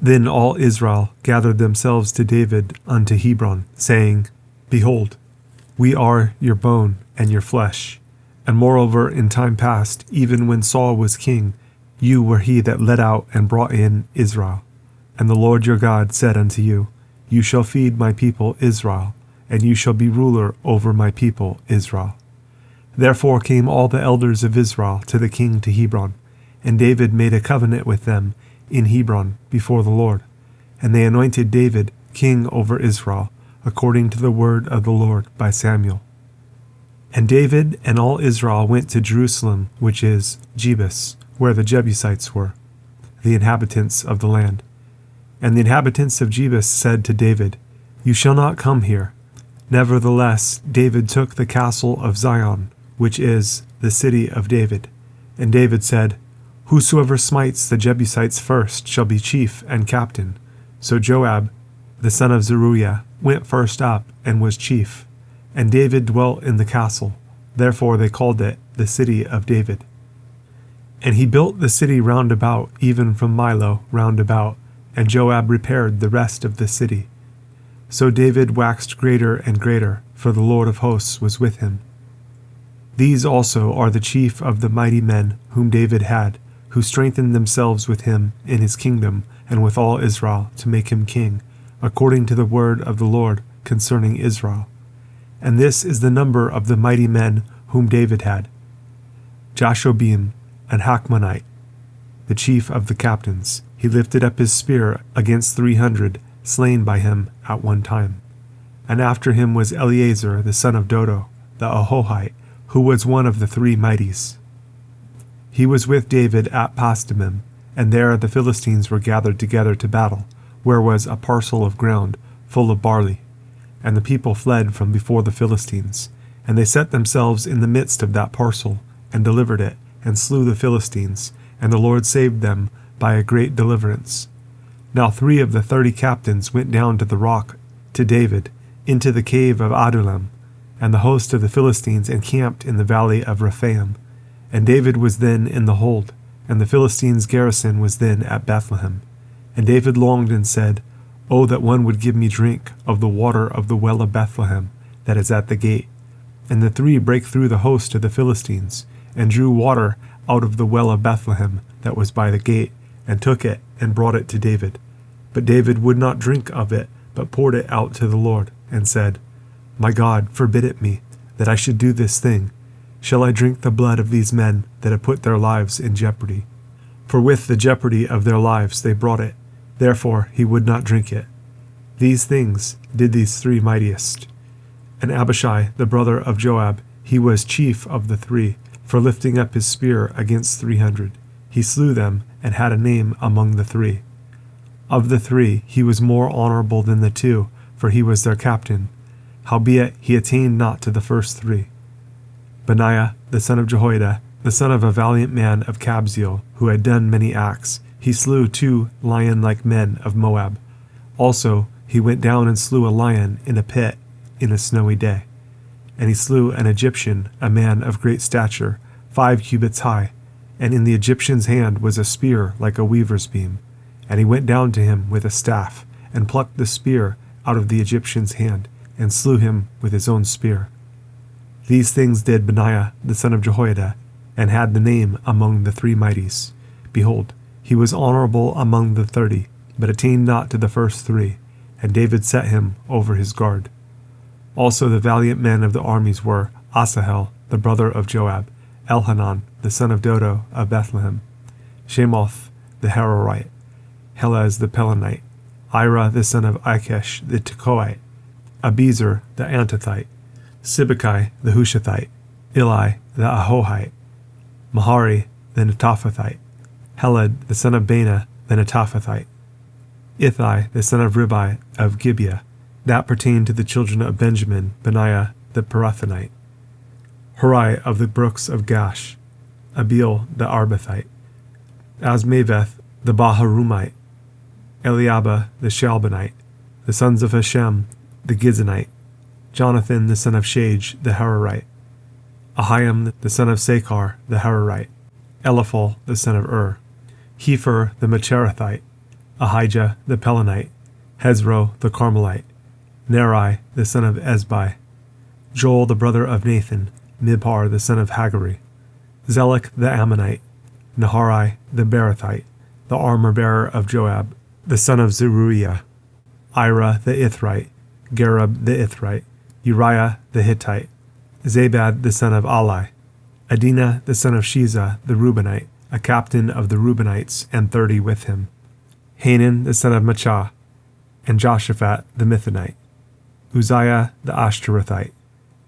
Then all Israel gathered themselves to David unto Hebron, saying, Behold, we are your bone and your flesh. And moreover, in time past, even when Saul was king, you were he that led out and brought in Israel. And the Lord your God said unto you, You shall feed my people Israel, and you shall be ruler over my people Israel. Therefore came all the elders of Israel to the king to Hebron, and David made a covenant with them in Hebron before the Lord. And they anointed David king over Israel, according to the word of the Lord by Samuel. And David and all Israel went to Jerusalem, which is Jebus, where the Jebusites were, the inhabitants of the land. And the inhabitants of Jebus said to David, You shall not come here. Nevertheless, David took the castle of Zion, which is the city of David. And David said, Whosoever smites the Jebusites first shall be chief and captain. So Joab, the son of Zeruiah, went first up and was chief. And David dwelt in the castle. Therefore they called it the city of David. And he built the city round about, even from Milo round about, and Joab repaired the rest of the city. So David waxed greater and greater, for the Lord of hosts was with him. These also are the chief of the mighty men whom David had, who strengthened themselves with him in his kingdom and with all Israel to make him king, according to the word of the Lord concerning Israel. And this is the number of the mighty men whom David had: Jashobim and Hachmonite, the chief of the captains. He lifted up his spear against 300, slain by him at one time. And after him was Eleazar the son of Dodo, the Ahohite, who was one of the three mighties. He was with David at Pasdamim, and there the Philistines were gathered together to battle, where was a parcel of ground full of barley. And the people fled from before the Philistines, and they set themselves in the midst of that parcel, and delivered it, and slew the Philistines, and the Lord saved them by a great deliverance. Now 3 of the 30 captains went down to the rock to David, into the cave of Adullam, and the host of the Philistines encamped in the valley of Rephaim. And David was then in the hold, and the Philistines' garrison was then at Bethlehem. And David longed and said, Oh, that one would give me drink of the water of the well of Bethlehem, that is at the gate. And the 3 brake through the host of the Philistines, and drew water out of the well of Bethlehem that was by the gate, and took it, and brought it to David. But David would not drink of it, but poured it out to the Lord, and said, My God, forbid it me, that I should do this thing. Shall I drink the blood of these men that have put their lives in jeopardy? For with the jeopardy of their lives they brought it. Therefore he would not drink it. These things did these 3 mightiest. And Abishai, the brother of Joab, he was chief of the 3, for lifting up his spear against 300. He slew them, and had a name among the 3. Of the 3 he was more honorable than the 2, for he was their captain. Howbeit he attained not to the first 3. Benaiah, the son of Jehoiada, the son of a valiant man of Kabzeel, who had done many acts, he slew 2 lion-like men of Moab. Also he went down and slew a lion in a pit in a snowy day. And he slew an Egyptian, a man of great stature, 5 cubits high, and in the Egyptian's hand was a spear like a weaver's beam. And he went down to him with a staff, and plucked the spear out of the Egyptian's hand, and slew him with his own spear. These things did Benaiah the son of Jehoiada, and had the name among the 3 mighties. Behold, he was honorable among the 30, but attained not to the first 3, and David set him over his guard. Also the valiant men of the armies were Asahel, the brother of Joab, Elhanan, the son of Dodo of Bethlehem, Shemoth the Harorite, Helez the Pelonite, Ira the son of Ikesh the Tekoite, Abiezer the Antothite, Sibbecai the Hushathite, Eli the Ahohite, Mahari the Netophathite, Heled the son of Baana the Netophathite, Ithai the son of Ribai of Gibeah, that pertained to the children of Benjamin, Benaiah the Pirathonite, Hurai of the brooks of Gash, Abiel the Arbathite, Asmaveth the Baharumite, Eliabah the Shalbanite, the sons of Hashem the Gizonite, Jonathan the son of Shage the Hararite, Ahiam the son of Sakar the Hararite, Eliphal the son of Hefer the Macherathite, Ahijah the Pelonite, Hezro the Carmelite, Neri the son of Ezbai, Joel the brother of Nathan, Mibhar the son of Hagari, Zelek the Ammonite, Naharai the Beerothite, the armor-bearer of Joab, the son of Zeruiah, Ira the Ithrite, Gareb the Ithrite, Uriah the Hittite, Zabad the son of Ali, Adina the son of Shiza the Reubenite, a captain of the Reubenites, and 30 with him, Hanan the son of Machah, and Joshaphat the Mithanite, Uzziah the Ashtarothite,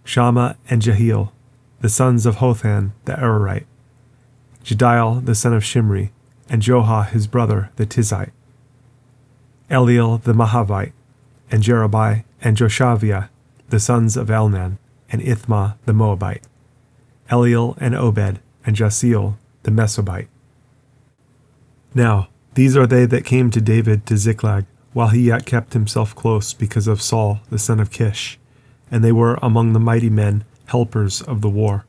Shammah and Jehiel, the sons of Hothan the Ararite, Jediel the son of Shimri, and Joha his brother the Tizite, Eliel the Mahavite, and Jerubai and Joshaviah, the sons of Elnan, and Ithma the Moabite, Eliel and Obed, and Jasiel the Mesobite. Now, these are they that came to David to Ziklag, while he yet kept himself close because of Saul the son of Kish, and they were among the mighty men, helpers of the war.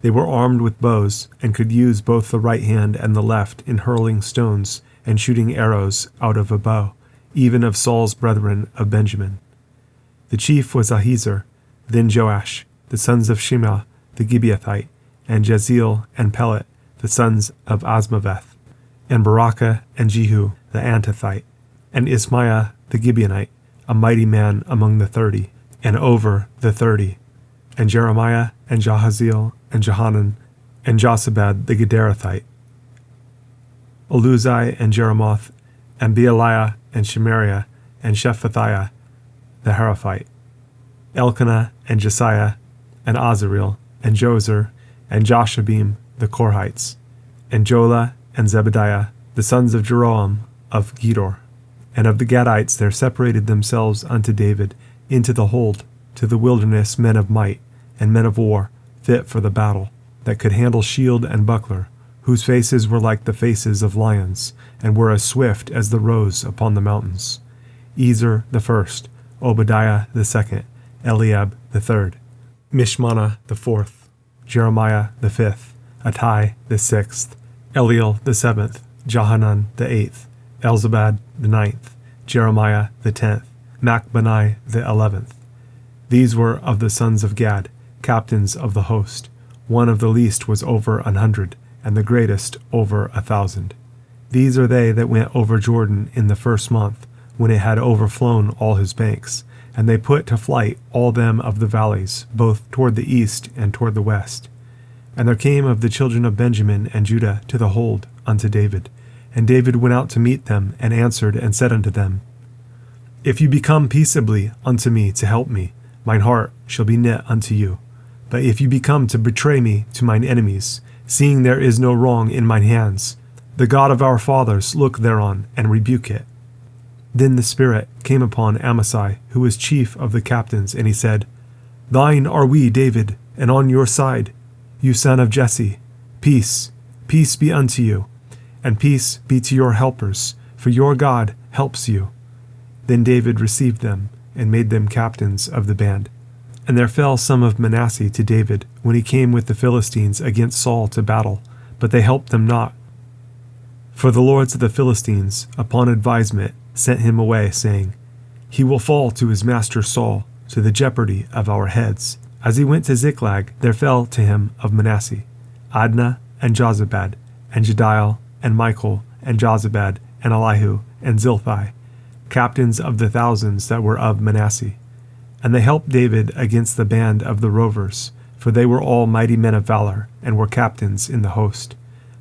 They were armed with bows, and could use both the right hand and the left in hurling stones and shooting arrows out of a bow, even of Saul's brethren of Benjamin. The chief was Ahiezer, then Joash, the sons of Shimea the Gibeathite, and Jeziel and Pelet, the sons of Asmaveth, and Barakah and Jehu the Antothite, and Ismaiah the Gibeonite, a mighty man among the 30, and over the 30, and Jeremiah and Jahaziel and Johanan, and Josabad the Gederathite, Eluzai and Jeremoth, and Bealiah and Shemariah, and Shephathiah the Haraphite, Elkanah and Jesiah, and Azareel, and Jozer, and Joshabim the Korhites, and Jola and Zebediah, the sons of Jeroam of Gedor. And of the Gadites there separated themselves unto David into the hold, to the wilderness men of might, and men of war, fit for the battle, that could handle shield and buckler, whose faces were like the faces of lions, and were as swift as the roes upon the mountains. Ezer the first, Obadiah the second, Eliab the third, Mishmana the fourth, Jeremiah the fifth, Attai the sixth, Eliel the seventh, Johanan the eighth, Elzabad the ninth, Jeremiah the 10th, Machbanai the 11th. These were of the sons of Gad, captains of the host. One of the least was over 100, and the greatest over 1,000. These are they that went over Jordan in the first month, when it had overflown all his banks, and they put to flight all them of the valleys, both toward the east and toward the west. And there came of the children of Benjamin and Judah to the hold unto David. And David went out to meet them, and answered and said unto them, If you become peaceably unto me to help me, mine heart shall be knit unto you. But if you become to betray me to mine enemies, seeing there is no wrong in mine hands, the God of our fathers look thereon, and rebuke it. Then the Spirit came upon Amasai, who was chief of the captains, and he said, Thine are we, David, and on your side, you son of Jesse. Peace, peace be unto you, and peace be to your helpers, for your God helps you. Then David received them, and made them captains of the band. And there fell some of Manasseh to David, when he came with the Philistines against Saul to battle, but they helped them not. For the lords of the Philistines, upon advisement, sent him away, saying, He will fall to his master Saul, to the jeopardy of our heads. As he went to Ziklag, there fell to him of Manasseh Adnah and Jozabad, and Jediel, and Michael, and Jozabad, and Elihu, and Zilthai, captains of the thousands that were of Manasseh. And they helped David against the band of the rovers, for they were all mighty men of valor, and were captains in the host.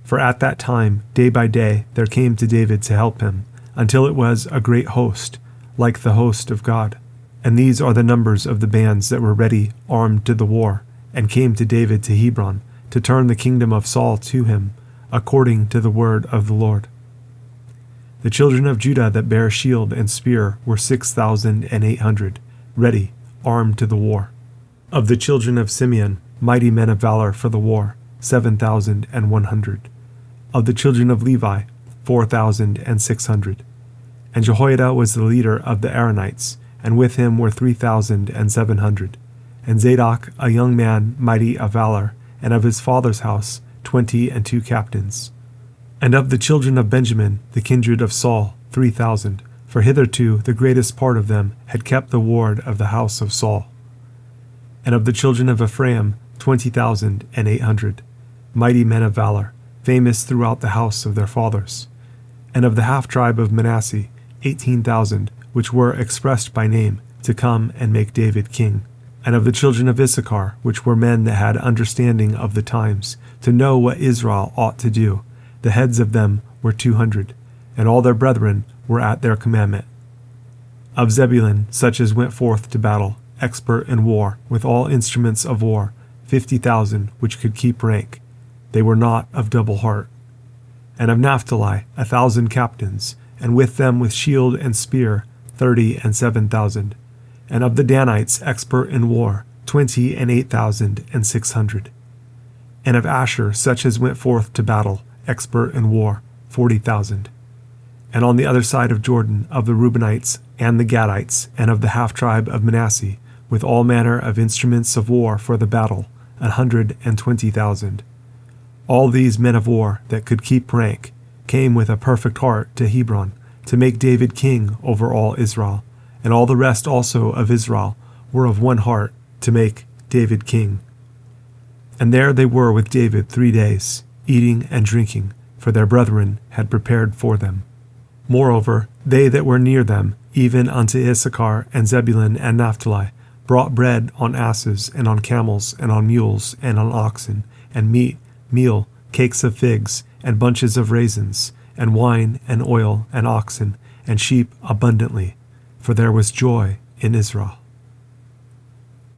For at that time, day by day, there came to David to help him, until it was a great host, like the host of God. And these are the numbers of the bands that were ready, armed to the war, and came to David to Hebron, to turn the kingdom of Saul to him, according to the word of the Lord. The children of Judah that bare shield and spear were 6,800, ready, armed to the war. Of the children of Simeon, mighty men of valor for the war, 7,100. Of the children of Levi, 4,600. And Jehoiada was the leader of the Aaronites, and with him were 3,700. And Zadok, a young man mighty of valor, and of his father's house 22 captains. And of the children of Benjamin, the kindred of Saul, 3,000, for hitherto the greatest part of them had kept the ward of the house of Saul. And of the children of Ephraim 20,800, mighty men of valor, famous throughout the house of their fathers. And of the half-tribe of Manasseh 18,000, which were expressed by name, to come and make David king. And of the children of Issachar, which were men that had understanding of the times, to know what Israel ought to do, the heads of them were 200, and all their brethren were at their commandment. Of Zebulun, such as went forth to battle, expert in war, with all instruments of war, 50,000, which could keep rank. They were not of double heart. And of Naphtali 1,000 captains, and with them with shield and spear 37,000. And of the Danites expert in war 28,600. And of Asher such as went forth to battle, expert in war, 40,000. And on the other side of Jordan of the Reubenites and the Gadites, and of the half-tribe of Manasseh, with all manner of instruments of war for the battle, 120,000. All these men of war that could keep rank came with a perfect heart to Hebron, to make David king over all Israel. And all the rest also of Israel were of one heart to make David king. And there they were with David 3 days, eating and drinking, for their brethren had prepared for them. Moreover, they that were near them, even unto Issachar and Zebulun and Naphtali, brought bread on asses, and on camels, and on mules, and on oxen, and meat, meal, cakes of figs, and bunches of raisins, and wine, and oil, and oxen, and sheep abundantly, for there was joy in Israel.